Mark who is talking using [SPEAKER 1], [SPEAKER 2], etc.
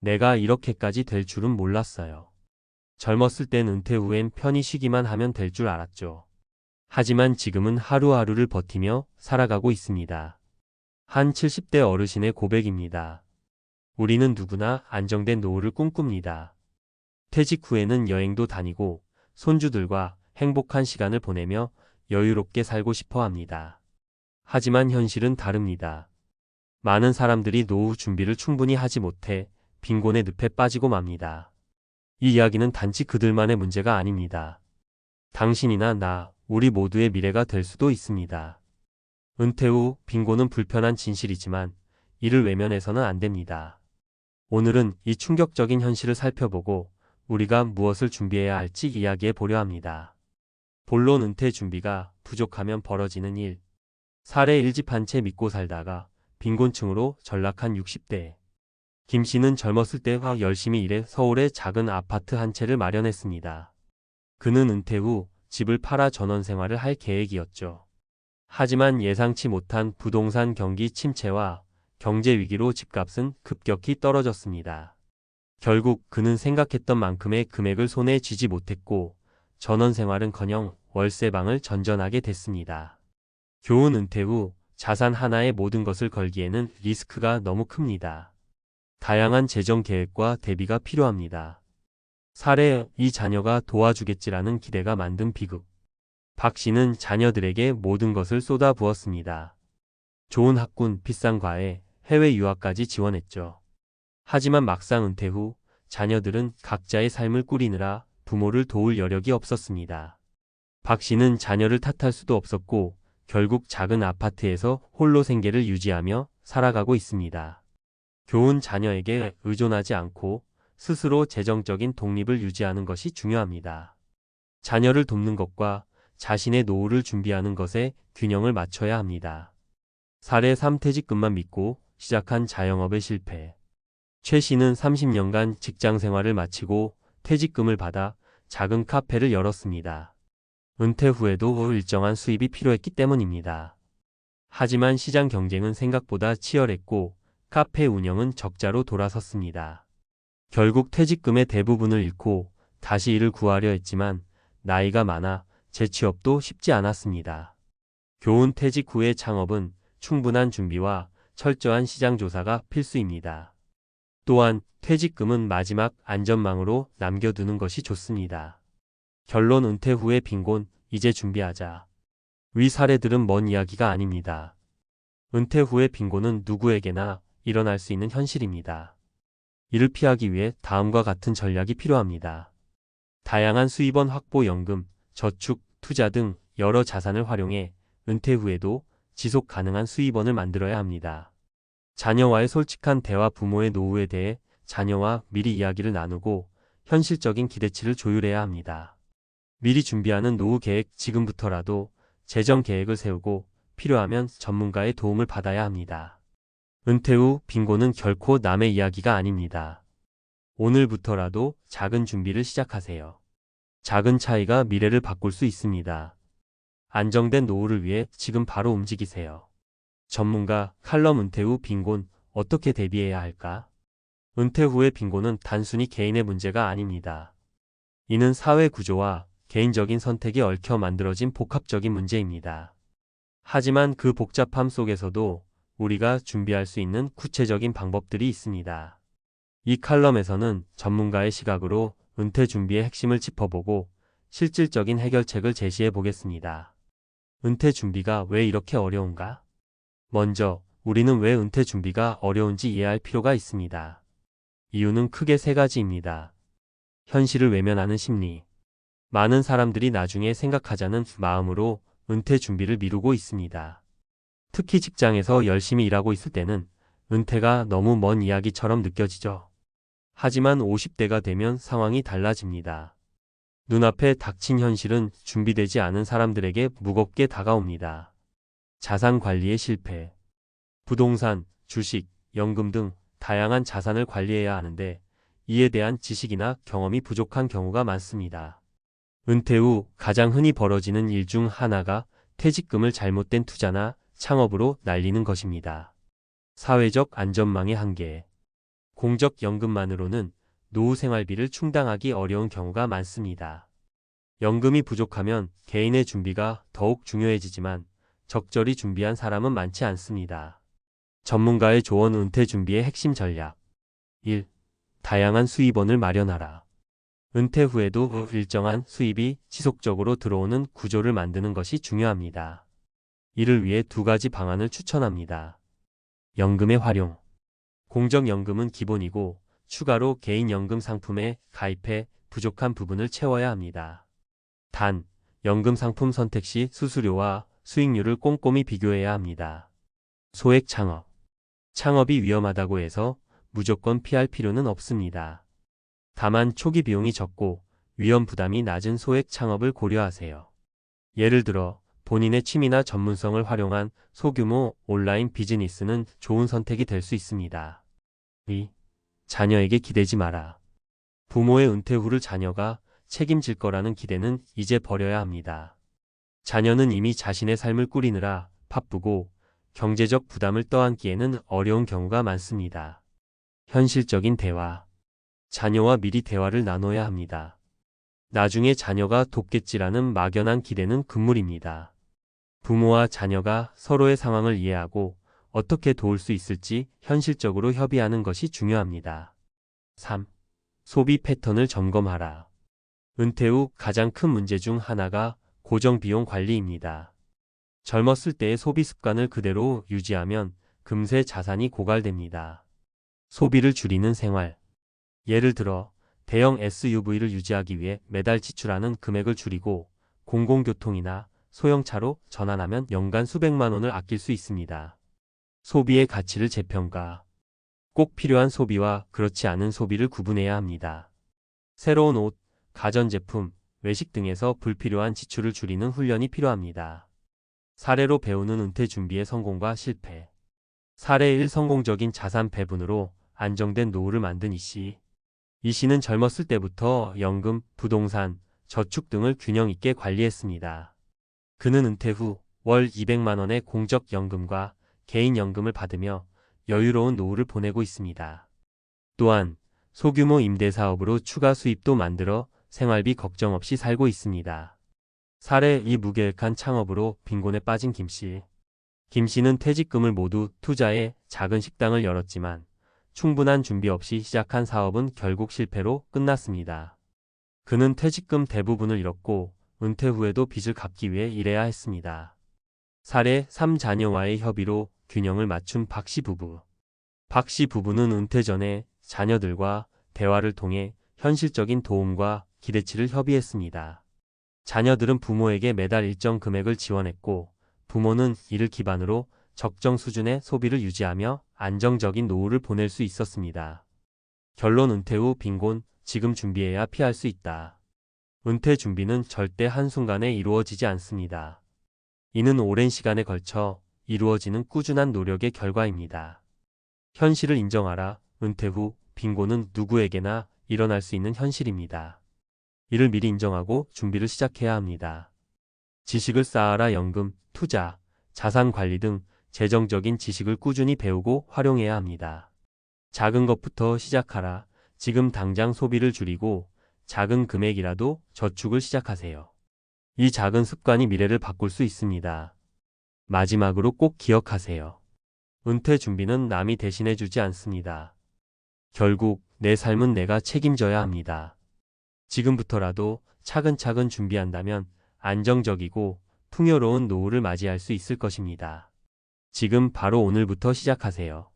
[SPEAKER 1] 내가 이렇게까지 될 줄은 몰랐어요. 젊었을 땐 은퇴 후엔 편히 쉬기만 하면 될 줄 알았죠. 하지만 지금은 하루하루를 버티며 살아가고 있습니다. 한 70대 어르신의 고백입니다. 우리는 누구나 안정된 노후를 꿈꿉니다. 퇴직 후에는 여행도 다니고 손주들과 행복한 시간을 보내며 여유롭게 살고 싶어 합니다. 하지만 현실은 다릅니다. 많은 사람들이 노후 준비를 충분히 하지 못해 빈곤의 늪에 빠지고 맙니다. 이 이야기는 단지 그들만의 문제가 아닙니다. 당신이나 나, 우리 모두의 미래가 될 수도 있습니다. 은퇴 후 빈곤은 불편한 진실이지만 이를 외면해서는 안 됩니다. 오늘은 이 충격적인 현실을 살펴보고 우리가 무엇을 준비해야 할지 이야기해 보려 합니다. 본론 은퇴 준비가 부족하면 벌어지는 일. 사례 1집 한 채 믿고 살다가 빈곤층으로 전락한 60대. 김 씨는 젊었을 때 열심히 일해 서울에 작은 아파트 한 채를 마련했습니다. 그는 은퇴 후 집을 팔아 전원 생활을 할 계획이었죠. 하지만 예상치 못한 부동산 경기 침체와 경제 위기로 집값은 급격히 떨어졌습니다. 결국 그는 생각했던 만큼의 금액을 손에 쥐지 못했고 전원 생활은커녕 월세방을 전전하게 됐습니다. 교훈 은퇴 후 자산 하나에 모든 것을 걸기에는 리스크가 너무 큽니다. 다양한 재정 계획과 대비가 필요합니다. 사례 이 자녀가 도와주겠지라는 기대가 만든 비극. 박 씨는 자녀들에게 모든 것을 쏟아부었습니다. 좋은 학군, 비싼 과외, 해외 유학까지 지원했죠. 하지만 막상 은퇴 후 자녀들은 각자의 삶을 꾸리느라 부모를 도울 여력이 없었습니다. 박 씨는 자녀를 탓할 수도 없었고 결국 작은 아파트에서 홀로 생계를 유지하며 살아가고 있습니다. 교훈 자녀에게 의존하지 않고 스스로 재정적인 독립을 유지하는 것이 중요합니다. 자녀를 돕는 것과 자신의 노후를 준비하는 것에 균형을 맞춰야 합니다. 사례 3 퇴직금만 믿고 시작한 자영업의 실패. 최 씨는 30년간 직장 생활을 마치고 퇴직금을 받아 작은 카페를 열었습니다. 은퇴 후에도 일정한 수입이 필요했기 때문입니다. 하지만 시장 경쟁은 생각보다 치열했고 카페 운영은 적자로 돌아섰습니다. 결국 퇴직금의 대부분을 잃고 다시 일을 구하려 했지만 나이가 많아 재취업도 쉽지 않았습니다. 교훈 퇴직 후의 창업은 충분한 준비와 철저한 시장 조사가 필수입니다. 또한 퇴직금은 마지막 안전망으로 남겨두는 것이 좋습니다. 결론 은퇴 후의 빈곤, 이제 준비하자. 위 사례들은 먼 이야기가 아닙니다. 은퇴 후의 빈곤은 누구에게나 일어날 수 있는 현실입니다. 이를 피하기 위해 다음과 같은 전략이 필요합니다. 다양한 수입원 확보 연금, 저축, 투자 등 여러 자산을 활용해 은퇴 후에도 지속 가능한 수입원을 만들어야 합니다. 자녀와의 솔직한 대화 부모의 노후에 대해 자녀와 미리 이야기를 나누고 현실적인 기대치를 조율해야 합니다. 미리 준비하는 노후 계획 지금부터라도 재정 계획을 세우고 필요하면 전문가의 도움을 받아야 합니다. 은퇴 후 빈곤은 결코 남의 이야기가 아닙니다. 오늘부터라도 작은 준비를 시작하세요. 작은 차이가 미래를 바꿀 수 있습니다. 안정된 노후를 위해 지금 바로 움직이세요. 전문가 칼럼 은퇴 후 빈곤 어떻게 대비해야 할까? 은퇴 후의 빈곤은 단순히 개인의 문제가 아닙니다. 이는 사회 구조와 개인적인 선택이 얽혀 만들어진 복합적인 문제입니다. 하지만 그 복잡함 속에서도 우리가 준비할 수 있는 구체적인 방법들이 있습니다. 이 칼럼에서는 전문가의 시각으로 은퇴 준비의 핵심을 짚어보고 실질적인 해결책을 제시해 보겠습니다. 은퇴 준비가 왜 이렇게 어려운가? 먼저 우리는 왜 은퇴 준비가 어려운지 이해할 필요가 있습니다. 이유는 크게 세 가지입니다. 현실을 외면하는 심리. 많은 사람들이 나중에 생각하자는 마음으로 은퇴 준비를 미루고 있습니다. 특히 직장에서 열심히 일하고 있을 때는 은퇴가 너무 먼 이야기처럼 느껴지죠. 하지만 50대가 되면 상황이 달라집니다. 눈앞에 닥친 현실은 준비되지 않은 사람들에게 무겁게 다가옵니다. 자산 관리의 실패. 부동산, 주식, 연금 등 다양한 자산을 관리해야 하는데 이에 대한 지식이나 경험이 부족한 경우가 많습니다. 은퇴 후 가장 흔히 벌어지는 일 중 하나가 퇴직금을 잘못된 투자나 창업으로 날리는 것입니다. 사회적 안전망의 한계. 공적 연금만으로는 노후 생활비를 충당하기 어려운 경우가 많습니다. 연금이 부족하면 개인의 준비가 더욱 중요해지지만 적절히 준비한 사람은 많지 않습니다. 전문가의 조언. 은퇴 준비의 핵심 전략. 1. 다양한 수입원을 마련하라. 은퇴 후에도 일정한 수입이 지속적으로 들어오는 구조를 만드는 것이 중요합니다. 이를 위해 두 가지 방안을 추천합니다. 연금의 활용. 공적연금은 기본이고 추가로 개인연금 상품에 가입해 부족한 부분을 채워야 합니다. 단, 연금 상품 선택 시 수수료와 수익률을 꼼꼼히 비교해야 합니다. 소액 창업. 창업이 위험하다고 해서 무조건 피할 필요는 없습니다. 다만 초기 비용이 적고 위험 부담이 낮은 소액 창업을 고려하세요. 예를 들어 본인의 취미나 전문성을 활용한 소규모 온라인 비즈니스는 좋은 선택이 될 수 있습니다. 2. 자녀에게 기대지 마라. 부모의 은퇴 후를 자녀가 책임질 거라는 기대는 이제 버려야 합니다. 자녀는 이미 자신의 삶을 꾸리느라 바쁘고 경제적 부담을 떠안기에는 어려운 경우가 많습니다. 현실적인 대화. 자녀와 미리 대화를 나눠야 합니다. 나중에 자녀가 돕겠지라는 막연한 기대는 금물입니다. 부모와 자녀가 서로의 상황을 이해하고 어떻게 도울 수 있을지 현실적으로 협의하는 것이 중요합니다. 3. 소비 패턴을 점검하라. 은퇴 후 가장 큰 문제 중 하나가 고정비용 관리입니다. 젊었을 때의 소비 습관을 그대로 유지하면 금세 자산이 고갈됩니다. 소비를 줄이는 생활. 예를 들어 대형 SUV를 유지하기 위해 매달 지출하는 금액을 줄이고 공공교통이나 소형차로 전환하면 연간 수백만 원을 아낄 수 있습니다. 소비의 가치를 재평가. 꼭 필요한 소비와 그렇지 않은 소비를 구분해야 합니다. 새로운 옷, 가전제품, 외식 등에서 불필요한 지출을 줄이는 훈련이 필요합니다. 사례로 배우는 은퇴 준비의 성공과 실패. 사례 1. 성공적인 자산 배분으로 안정된 노후를 만든 이씨. 이씨는 젊었을 때부터 연금, 부동산, 저축 등을 균형 있게 관리했습니다. 그는 은퇴 후 월 200만 원의 공적연금과 개인연금을 받으며 여유로운 노후를 보내고 있습니다. 또한 소규모 임대사업으로 추가 수입도 만들어 생활비 걱정 없이 살고 있습니다. 사례 2. 무계획한 창업으로 빈곤에 빠진 김씨. 김씨는 퇴직금을 모두 투자해 작은 식당을 열었지만 충분한 준비 없이 시작한 사업은 결국 실패로 끝났습니다. 그는 퇴직금 대부분을 잃었고 은퇴 후에도 빚을 갚기 위해 일해야 했습니다. 사례 3. 자녀와의 협의로 균형을 맞춘 박씨 부부. 박씨 부부는 은퇴 전에 자녀들과 대화를 통해 현실적인 도움과 기대치를 협의했습니다. 자녀들은 부모에게 매달 일정 금액을 지원했고 부모는 이를 기반으로 적정 수준의 소비를 유지하며 안정적인 노후를 보낼 수 있었습니다. 결론. 은퇴 후 빈곤, 지금 준비해야 피할 수 있다. 은퇴 준비는 절대 한순간에 이루어지지 않습니다. 이는 오랜 시간에 걸쳐 이루어지는 꾸준한 노력의 결과입니다. 현실을 인정하라. 은퇴 후 빈곤은 누구에게나 일어날 수 있는 현실입니다. 이를 미리 인정하고 준비를 시작해야 합니다. 지식을 쌓아라. 연금, 투자, 자산 관리 등 재정적인 지식을 꾸준히 배우고 활용해야 합니다. 작은 것부터 시작하라. 지금 당장 소비를 줄이고 작은 금액이라도 저축을 시작하세요. 이 작은 습관이 미래를 바꿀 수 있습니다. 마지막으로 꼭 기억하세요. 은퇴 준비는 남이 대신해주지 않습니다. 결국 내 삶은 내가 책임져야 합니다. 지금부터라도 차근차근 준비한다면 안정적이고 풍요로운 노후를 맞이할 수 있을 것입니다. 지금 바로 오늘부터 시작하세요.